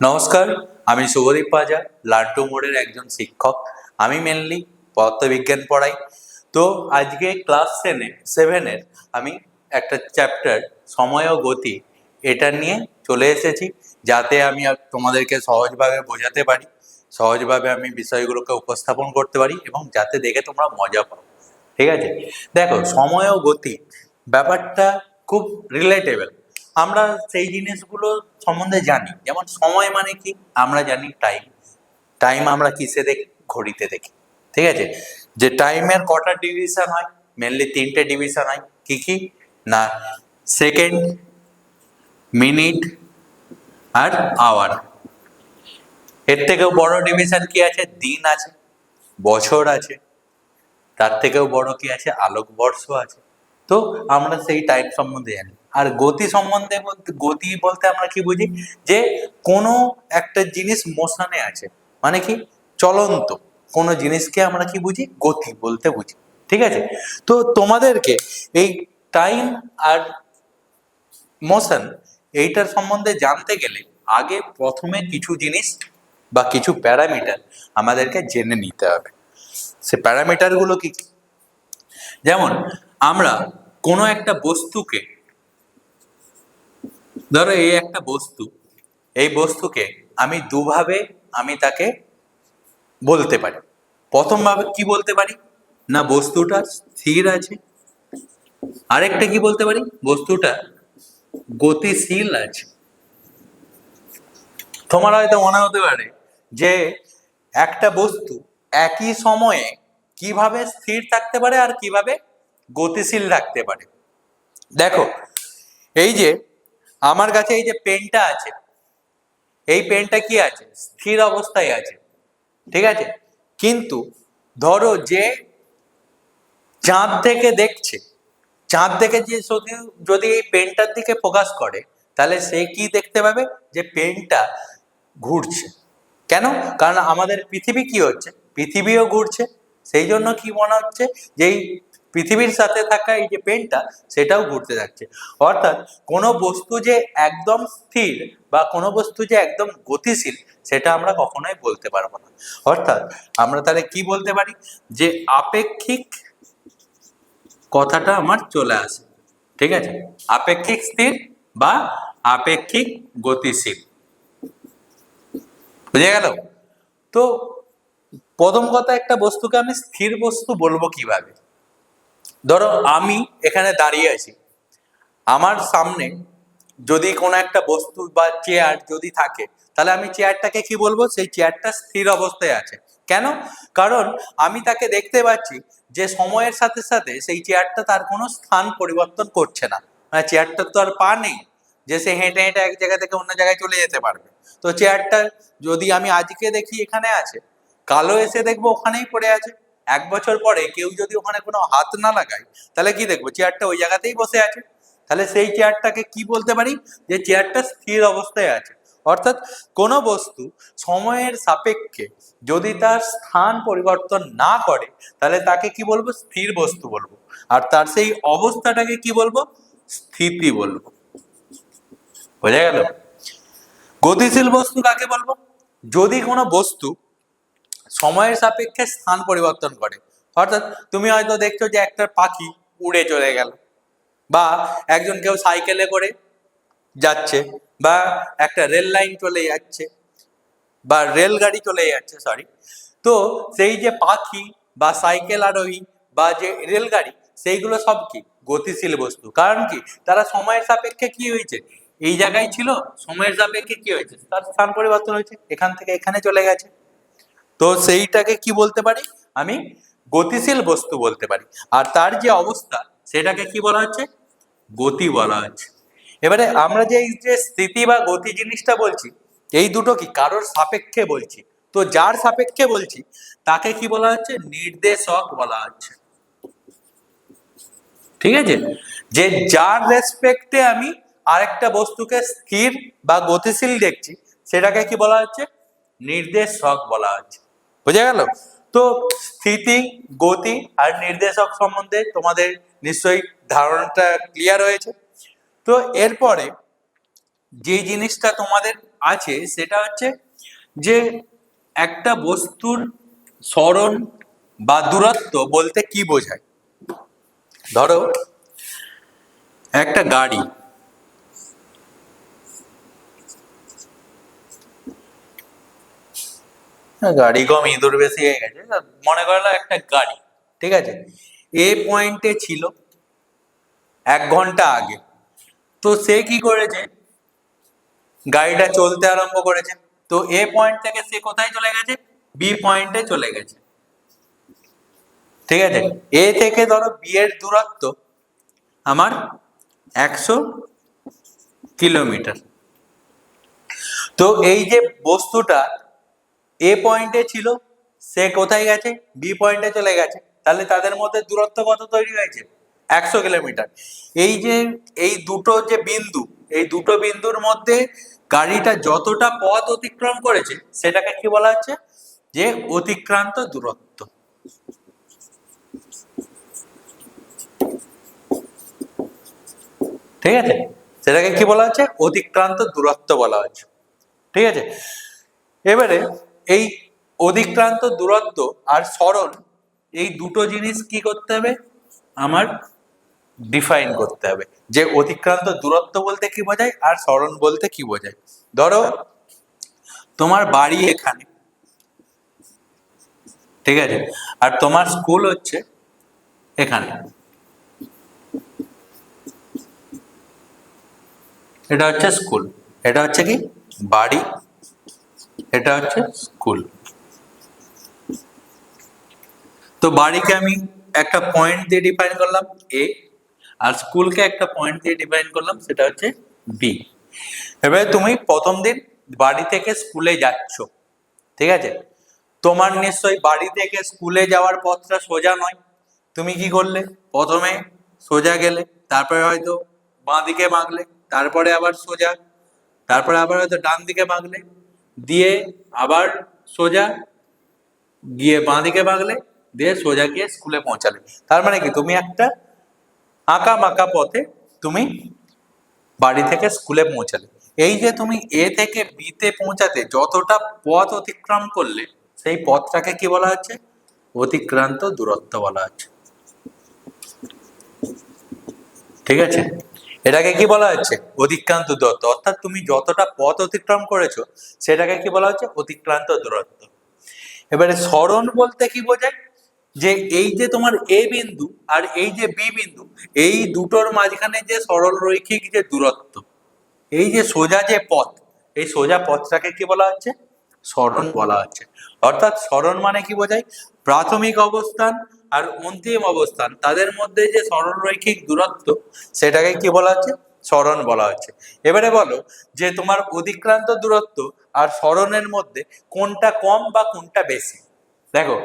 নমস্কার, আমি শুভদীপ পাজা, লান্টু মোড়ের একজন শিক্ষক। আমি মেনলি পদার্থবিজ্ঞান পড়াই। তো আজকে ক্লাস 7-এর আমি একটা চ্যাপ্টার সময় ও গতি এটা নিয়ে চলে এসেছি, যাতে আমি তোমাদেরকে সহজভাবে বোঝাতে পারি, সহজভাবে আমি বিষয়গুলোকে উপস্থাপন করতে পারি এবং যাতে দেখে তোমরা মজা পাও। ঠিক আছে? দেখো, সময় ও গতি ব্যাপারটা খুব রিলেটেবল। আমরা সেই জিনিসগুলো সম্বন্ধে জানি। যেমন সময় মানে কি, আমরা জানি টাইম। টাইম আমরা কিসে দেখি? ঘড়িতে দেখি। ঠিক আছে? যে টাইমের কটা ডিভিশন হয়? মেনলি 3টে ডিভিশন হয়। কি কি? না, সেকেন্ড, মিনিট আর আওয়ার। এর থেকেও বড় ডিভিশন কি আছে? দিন আছে, বছর আছে, তার থেকেও বড় কি আছে? আলোকবর্ষ আছে। তো আমরা সেই টাইম সম্বন্ধে জানি। আর গতি সম্বন্ধে বলতে, গতি বলতে আমরা কি বুঝি? যে কোনো একটা জিনিস মোশনে আছে, মানে কি? চলন্ত কোনো জিনিসকে আমরা কি বুঝি? গতি বলতে বুঝি। ঠিক আছে? তো তোমাদেরকে এই টাইম আর মোশন এইটার সম্বন্ধে জানতে গেলে আগে প্রথমে কিছু জিনিস বা কিছু প্যারামিটার আমাদেরকে জেনে নিতে হবে। সে প্যারামিটারগুলো কি কি? যেমন আমরা কোনো একটা বস্তুকে, ধরো এই একটা বস্তু, এই বস্তুকে আমি দুভাবে আমি তাকে বলতে পারি। প্রথম ভাবে কি বলতে পারি? না, বস্তুটা স্থির আছে। আরেকটা কি বলতে পারি? বস্তুটা গতিশীল আছে। তোমার হয়তো মনে হতে পারে যে একটা বস্তু একই সময়ে কিভাবে স্থির থাকতে পারে আর কিভাবে গতিশীল থাকতে পারে। দেখো, এই যে আমার কাছে এই যে পেনটা আছে, এই পেনটা কি আছে? স্থির অবস্থায় আছে। ঠিক আছে? কিন্তু ধরো যে চাঁদ থেকে দেখছে, চাঁদ থেকে যে যদি এই পেনটার দিকে ফোকাস করে, তাহলে সে কি দেখতে পাবে? যে পেনটা ঘুরছে। কেন? কারণ আমাদের পৃথিবী কি হচ্ছে? পৃথিবীও ঘুরছে। সেই জন্য কি মনে হচ্ছে? যে এই পৃথিবীর সাথে থাকা এই যে পেনটা, সেটাও ঘুরতে যাচ্ছে। অর্থাৎ কোনো বস্তু যে একদম স্থির বা কোনো বস্তু যে একদম গতিশীল, সেটা আমরা কখনোই বলতে পারবো না। অর্থাৎ আমরা তাহলে কি বলতে পারি? যে আপেক্ষিক কথাটা আমার চলে আসে। ঠিক আছে? আপেক্ষিক স্থির বা আপেক্ষিক গতিশীল। বুঝে গেল? তো প্রথম কথা, একটা বস্তুকে আমি স্থির বস্তু বলবো কিভাবে? ধরো আমি এখানে দাঁড়িয়ে আছি, আমার সামনে যদি কোনো একটা বস্তু বা চেয়ার যদি থাকে, তাহলে আমি চেয়ারটাকে কি বলবো? সেই চেয়ারটা স্থির অবস্থায় আছে। কেন? কারণ আমি তাকে দেখতে পাচ্ছি যে সময়ের সাথে সাথে সেই চেয়ারটা তার কোনো স্থান পরিবর্তন করছে না। মানে চেয়ারটার তো আর পা নেই যে সে হেঁটে হেঁটে এক জায়গা থেকে অন্য জায়গায় চলে যেতে পারবে। তো চেয়ারটা যদি আমি আজকে দেখি এখানে আছে, কালো এসে দেখবো ওখানেই পড়ে আছে। 1 বছর পরে কেউ যদি ওখানে কোনো হাত না লাগায়, তাহলে কি দেখবো? চেয়ারটা ওই জায়গাতেই বসে আছে। তাহলে সেই চেয়ারটাকে কি বলতে পারি? যে চেয়ারটা স্থির অবস্থায় আছে। অর্থাৎ কোনো বস্তু সময়ের সাপেক্ষে যদি তার স্থান পরিবর্তন না করে, তাহলে তাকে কি বলবো? স্থির বস্তু বলবো। আর তার সেই অবস্থাটাকে কি বলবো? স্থিতি বলবো। বোঝা গেল? গতিশীল বস্তু কাকে বলবো? যদি কোনো বস্তু সময়ের সাপেক্ষে স্থান পরিবর্তন করে। অর্থাৎ তুমি হয়তো দেখছো যে একটা পাখি উড়ে চলে গেল, বা একজন কেউ সাইকেলে করে যাচ্ছে, বা একটা রেল লাইন চলে যাচ্ছে, বা রেলগাড়ি চলে যাচ্ছে, সরি। তো সেই যে পাখি বা সাইকেল আরোহী বা যে রেলগাড়ি, সেইগুলো সব কি? গতিশীল বস্তু। কারণ কি? তারা সময়ের সাপেক্ষে কি হয়েছে? এই জায়গায় ছিল, সময়ের সাপেক্ষে কি হয়েছে? তার স্থান পরিবর্তন হয়েছে, এখান থেকে এখানে চলে গেছে। তো সেইটাকে কি বলতে পারি? আমি গতিশীল বস্তু বলতে পারি। আর তার যে অবস্থা, সেটাকে কি বলা হচ্ছে? গতি বলা হচ্ছে। এবারে আমরা যে এই যে স্থিতি বা গতি জিনিসটা বলছি, এই দুটো কি কারোর সাপেক্ষে বলছি। তো যার সাপেক্ষে বলছি তাকে কি বলা হচ্ছে? নির্দেশক বলা হচ্ছে। ঠিক আছে? যে যার রেসপেক্টে আমি আরেকটা বস্তুকে স্থির বা গতিশীল দেখছি, সেটাকে কি বলা হচ্ছে? নির্দেশক বলা হচ্ছে। বুঝে গেল? তো স্থিতি, গতি আর নির্দেশক সম্বন্ধে তোমাদের নিশ্চয়ই ধারণাটা ক্লিয়ার হয়েছে। তো এরপরে যে জিনিসটা তোমাদের আছে সেটা হচ্ছে যে একটা বস্তুর সরণ বা দূরত্ব বলতে কি বোঝায়। ধরো একটা গাড়ি, গাড়ি কম ইঁদুর বেশি হয়ে গেছে, মনে করলো একটা গাড়ি, ঠিক আছে, এ পয়েন্টে ছিল 1 ঘন্টা আগে। তো সে কি করেছে, গাড়িটা চলতে আরম্ভ করেছে। তো এ পয়েন্ট থেকে সে কোথায় চলে গেছে, বি পয়েন্টে চলে গেছে, ঠিক আছে। এ থেকে ধরো বি এর দূরত্ব আমার 100 কিলোমিটার। তো এই যে বস্তুটা এ পয়েন্টে ছিল, সে কোথায় গেছে, বি পয়েন্টে চলে গেছে, তাহলে তাদের মধ্যে দূরত্ব কত তৈরি হয়েছে, 100 কিলোমিটার। এই যে এই দুটো যে বিন্দু, এই দুটো বিন্দুর মধ্যে গাড়িটা যতটা পথ অতিক্রম করেছে সেটাকে কি বলা হচ্ছে, যে অতিক্রান্ত দূরত্ব। ঠিক আছে, সেটাকে কি বলা হচ্ছে, অতিক্রান্ত দূরত্ব বলা হচ্ছে, ঠিক আছে। এবারে এই অতিক্রান্ত দূরত্ব আর সরণ, এই দুটো জিনিস কি করতে হবে, আমার ডিফাইন করতে হবে, যে অতিক্রান্ত দূরত্ব বলতে কি বোঝায় আর সরণ বলতে কি বোঝায়। ধরো তোমার বাড়ি এখানে, ঠিক আছে, আর তোমার স্কুল হচ্ছে এখানে, এটা হচ্ছে স্কুল, এটা হচ্ছে কি বাড়ি, এটা হচ্ছে স্কুল। তো বাড়িকে আমি একটা পয়েন্ট দিয়ে ডিফাইন করলাম এ, আর স্কুলকে একটা পয়েন্ট দিয়ে ডিফাইন করলাম সেটা হচ্ছে বি। এবারে তুমি প্রথম দিন বাড়ি থেকে স্কুলে যাচ্ছ, ঠিক আছে, তোমার নিশ্চয়ই বাড়ি থেকে স্কুলে যাওয়ার পথটা সোজা নয়। তুমি কি করলে, প্রথমে সোজা গেলে, তারপরে হয়তো বাঁ দিকে বাঁকলে, তারপরে আবার সোজা, তারপরে আবার হয়তো ডান দিকে বাঁকলে, দিয়ে আবার সোজা গিয়ে বাঁ দিকে বাঁকলে, দিয়ে সোজা গিয়ে স্কুলে পৌঁছালে। তার মানে কি, তুমি একটা আঁকা বাঁকা পথে তুমি বাড়ি থেকে স্কুলে পৌঁছালে। এই যে তুমি এ থেকে বি তে পৌঁছাতে যতটা পথ অতিক্রম করলে, সেই পথটাকে কি বলা হচ্ছে, অতিক্রান্ত দূরত্ব বলা হচ্ছে, ঠিক আছে। এটাকে কি বলা হচ্ছে, অতিক্রান্ত দূরত্ব। অর্থাৎ তুমি যতটা পথ অতিক্রম করেছো সেটাকে কি বলা হচ্ছে, অতিক্রান্ত দূরত্ব। এবারে সরণ বলতে কি বোঝায়, যে এই যে তোমার এ বিন্দু আর এই যে বি বিন্দু, এই দুটোর মাঝখানে যে সরল রৈখিক যে দূরত্ব, এই যে সোজা যে পথ, এই সোজা পথটাকে কি বলা হচ্ছে, সরণ বলা হচ্ছে। অর্থাৎ সরণ মানে কি বোঝায়, প্রাথমিক অবস্থান আর অন্তিম অবস্থান তাদের মধ্যে যে সরল রৈখিক দূরত্ব, সেটাকে কি বলা হচ্ছে, সরণ বলা হচ্ছে। এবারে বলো যে তোমার অতিক্রান্ত দূরত্ব আর সরণের মধ্যে কোনটা কম বা কোনটা বেশি। দেখো,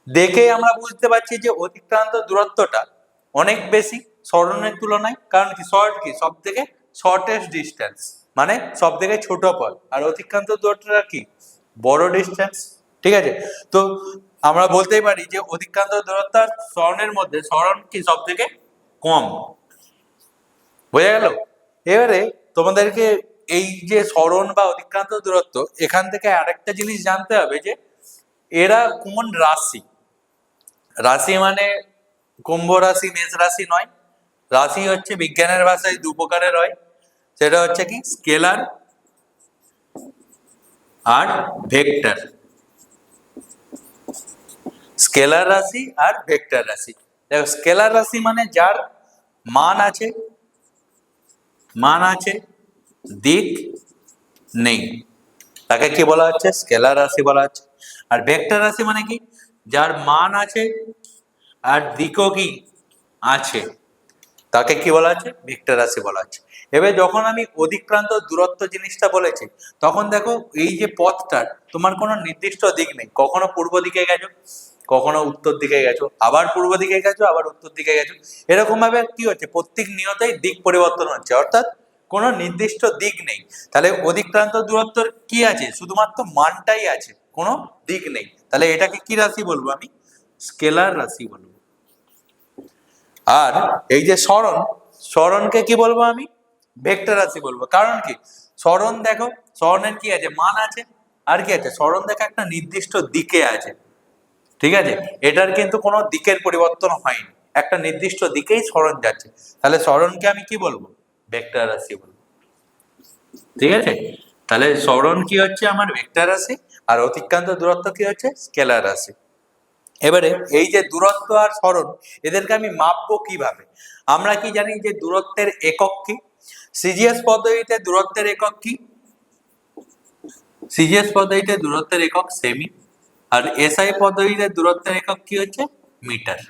দেখেই আমরা বুঝতে পারছি যে অতিক্রান্ত দূরত্বটা অনেক বেশি সরণের তুলনায়, কারণ কি, শর্ট কি, সব থেকে শর্টেস্ট ডিস্টেন্স, মানে সব থেকে ছোট পথ, আর অতিক্রান্ত দূরত্বটা কি, বড় ডিস্টেন্স, ঠিক আছে। তো আমরা বলতেই পারি যে অতিক্রান্ত দূরত্ব আর সরণের মধ্যে সরণ কি সব থেকে কম, বোঝা গেল। এবারে তোমাদেরকে এই যে সরণ বা অতিক্রান্ত দূরত্ব, এখান থেকে আরেকটা জিনিস জানতে হবে যে এরা কোন রাশি। রাশি মানে কুম্ভ রাশি, মেষ রাশি নয়। রাশি হচ্ছে বিজ্ঞানের ভাষায় দু প্রকারের হয়, সেটা হচ্ছে কি স্কেলার আর ভেক্টর। স্কেলার রাশি আর ভেক্টর রাশি। দেখো, স্কেলার রাশি মানে যার মান আছে, মান আছে, দিক নেই, তাকে কি বলা হচ্ছে, স্কেলার রাশি বলা হচ্ছে। আর ভেক্টর রাশি মানে কি, যার মান আছে আর দিকও কি আছে, তাকে কি বলা হচ্ছে, ভেক্টর রাশি বলা হচ্ছে। এবার যখন আমি অতিক্রান্ত দূরত্ব জিনিসটা বলেছি, তখন দেখো এই যে পথটার তোমার কোনো নির্দিষ্ট দিক নেই, কখনো পূর্ব দিকে গেছো, কখনো উত্তর দিকে গেছো, আবার পূর্ব দিকে গেছো, আবার উত্তর দিকে গেছো, এরকম ভাবে কি হচ্ছে, প্রত্যেক নিয়তেই দিক পরিবর্তন হচ্ছে, অর্থাৎ কোনো নির্দিষ্ট দিক নেই। তাহলে অতিক্রান্ত দূরত্বর কি আছে, শুধুমাত্র মানটাই আছে, কোনো দিক নেই। তাহলে এটাকে কি রাশি বলবো, আমি স্কেলার রাশি বলবো। আর এই যে সরণ, সরণকে কি বলবো, আমি ভেক্টর রাশি বলবো। কারণ কি, সরণ দেখো, সরণের কি আছে, মান আছে, আর কি আছে, সরণ দেখো একটা নির্দিষ্ট দিকে আছে, ঠিক আছে, এটার কিন্তু কোনো দিকের পরিবর্তন হয়নি, একটা নির্দিষ্ট দিকেই সরণ যাচ্ছে, তাহলে সরণকে আমি কি বলবো, ভেক্টর রাশি বলবো, ঠিক আছে। তাহলে সরণ কি হচ্ছে আমার ভেক্টর রাশি, আর অতিক্রান্ত দূরত্ব কি হচ্ছে স্কেলার রাশি। এবারে এই যে দূরত্ব আর সরণ, এদেরকে আমি মাপবো কিভাবে, আমরা কি জানি যে দূরত্বের একক কি, সিজিএস পদ্ধতিতে দূরত্বের একক কি, সিজিএস পদ্ধতিতে দূরত্বের একক সেমি, আর এসআই পদ্ধতিতে দূরত্বের একক কি হচ্ছে মিটার,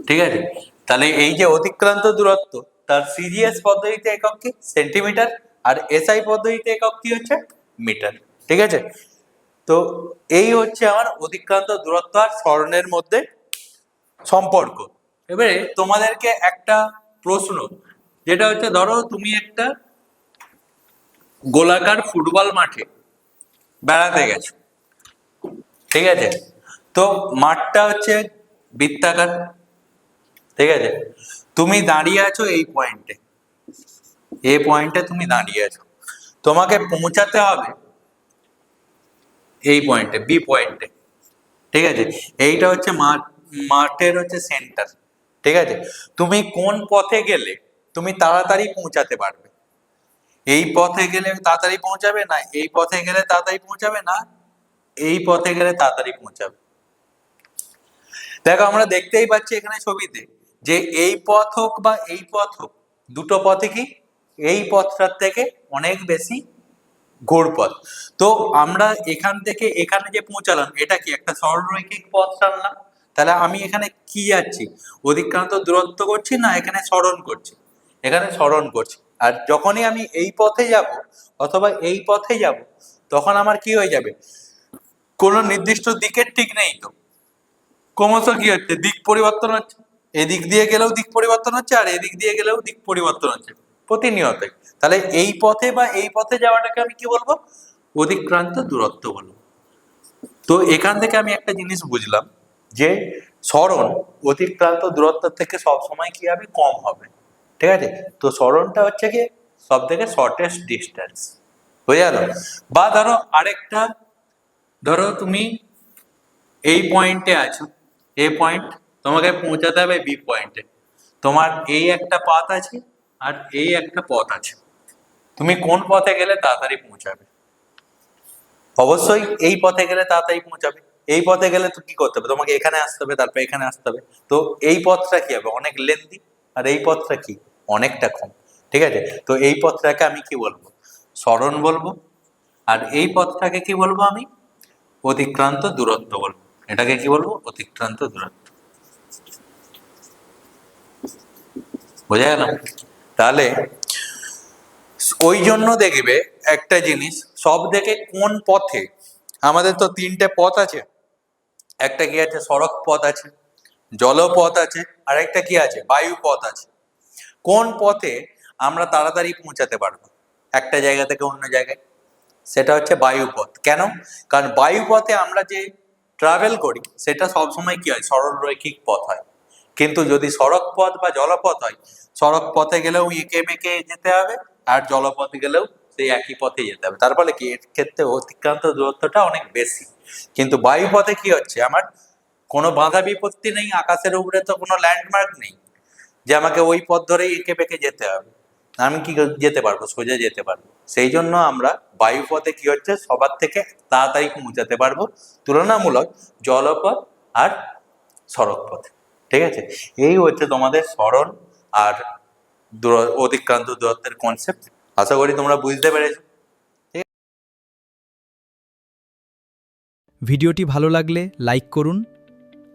ঠিক আছে। তাহলে এই যে অতিক্রান্ত দূরত্ব, তার সিজিএস পদ্ধতিতে একক কি সেন্টিমিটার, আর এসআই পদ্ধতিতে একক কি হচ্ছে মিটার, ঠিক আছে। তো এই হচ্ছে আমার অতিক্রান্ত দূরত্ব আর সরণের মধ্যে সম্পর্ক। এবারে তোমাদেরকে একটা প্রশ্ন, যেটা হচ্ছে ধরো তুমি একটা গোলাকার ফুটবল মাঠে বেড়াতে গেছো, ঠিক আছে, তো মাঠটা হচ্ছে বৃত্তাকার, ঠিক আছে, তুমি দাঁড়িয়ে আছো এই পয়েন্টে, এই পয়েন্টে তুমি দাঁড়িয়ে আছো, তোমাকে পৌঁছাতে হবে এই পয়েন্টে, বি পয়েন্টে, ঠিক আছে, এইটা হচ্ছে মাঠের হচ্ছে সেন্টার, ঠিক আছে। তুমি কোন পথে গেলে তুমি তাড়াতাড়ি পৌঁছাতে পারবে, এই পথে গেলে তাড়াতাড়ি পৌঁছাবে, না এই পথে গেলে তাড়াতাড়ি পৌঁছাবে, না এই পথে গেলে তাড়াতাড়ি পৌঁছাবে। দেখো আমরা দেখতেই পাচ্ছি এখানে ছবিতে যে এই পথ হোক বা এই পথ হোক, দুটো পথে কি এই পথটার থেকে অনেক বেশি ঘুরপথ। তো আমরা এখান থেকে এখানে যে পৌঁছালাম, এটা কি একটা সরলরৈখিক পথ টানলাম, তাহলে আমি এখানে কি যাচ্ছি, অতিক্রান্ত দূরত্ব করছি না এখানে সরণ করছি, এখানে সরণ করছি। আর যখনই আমি এই পথে যাব অথবা এই পথে যাব, তখন আমার কি হয়ে যাবে, কোনো নির্দিষ্ট দিকের ঠিক নেই, তো ক্রমশ কি হচ্ছে দিক পরিবর্তন হচ্ছে, এদিক দিয়ে গেলেও দিক পরিবর্তন হচ্ছে আর এদিক দিয়ে গেলেও দিক পরিবর্তন হচ্ছে প্রতিনিয়তই। তাহলে এই পথে বা এই পথে যাওয়াটাকে আমি কি বলবো, অতিক্রান্ত দূরত্ব বলবো। তো এখান থেকে আমি একটা জিনিস বুঝলাম যে সরণ অতিক্রান্ত দূরত্ব থেকে সবসময় কি হবে, কম হবে, ঠিক আছে। তো সরণটা হচ্ছে কি সব থেকে শর্টেস্ট ডিস্টেন্স, হয়ে গেল। বা ধরো আরেকটা, ধরো তুমি এই পয়েন্টে আছো, এ পয়েন্ট, তোমাকে পৌঁছাতে হবে বি পয়েন্টে, তোমার এই একটা পথ আছে আর এই একটা পথ আছে, তুমি কোন পথে গেলে তাড়াতাড়ি পৌঁছাবে, অবশ্যই এই পথে গেলে তাড়াতাড়ি পৌঁছাবে। এই পথে গেলে তো কি করতে হবে, তোমাকে এখানে আসতে হবে, তারপর এখানে আসতে হবে, তো এই পথটা কি হবে অনেক লেন্দি, আর এই পথটা কি অনেকটা কম, ঠিক আছে। তো এই পথটাকে আমি কি বলবো, সরণ বলবো, আর এই পথটাকে কি বলবো আমি, অতিক্রান্ত দূরত্ব বলবো, এটাকে কি বলবো, অতিক্রান্ত দূরত্ব। বোঝা গেল? তাহলে ওই জন্য দেখবে একটা জিনিস, সব থেকে কোন পথে, আমাদের তো তিনটে পথ আছে, একটা কি আছে সড়ক পথ আছে, জলপথ আছে, আর একটা কি আছে বায়ু পথ আছে। কোন পথে আমরা তাড়াতাড়ি পৌঁছাতে পারবো একটা জায়গা থেকে অন্য জায়গায়, সেটা হচ্ছে বায়ুপথ। কেন? কারণ বায়ুপথে আমরা যে ট্রাভেল করি সেটা সবসময় কি হয়, সরল রৈখিক পথ হয়। কিন্তু যদি সড়ক পথ বা জলপথ হয়, সড়ক পথে গেলেও এঁকে বেঁকে যেতে হবে, আর জলপথে গেলেও সেই একই পথে যেতে হবে, তার ফলে কি এর ক্ষেত্রে অতিক্রান্ত দূরত্বটা অনেক বেশি। কিন্তু বায়ুপথে কি হচ্ছে, আমার কোনো বাধা বিপত্তি নেই, আকাশের উপরে তো কোনো ল্যান্ডমার্ক নেই যে আমাকে ওই পথ ধরেই এঁকে বেঁকে যেতে হবে, আমি কি যেতে পারবো, সোজা যেতে পারবো। সেই জন্য আমরা বায়ুপথে কি হচ্ছে সবার থেকে তাড়াতাড়ি পৌঁছাতে পারবো তুলনামূলক জলপথ আর সড়ক পথে, ঠিক আছে। এই হচ্ছে তোমাদের সরণ আর অতিক্রান্ত দূরত্বের কনসেপ্ট। আশা করি তোমরা বুঝতে পেরেছো। ভিডিওটি ভালো লাগলে লাইক করুন,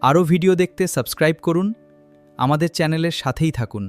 আরও ভিডিও দেখতে সাবস্ক্রাইব করুন, আমাদের চ্যানেলের সাথেই থাকুন।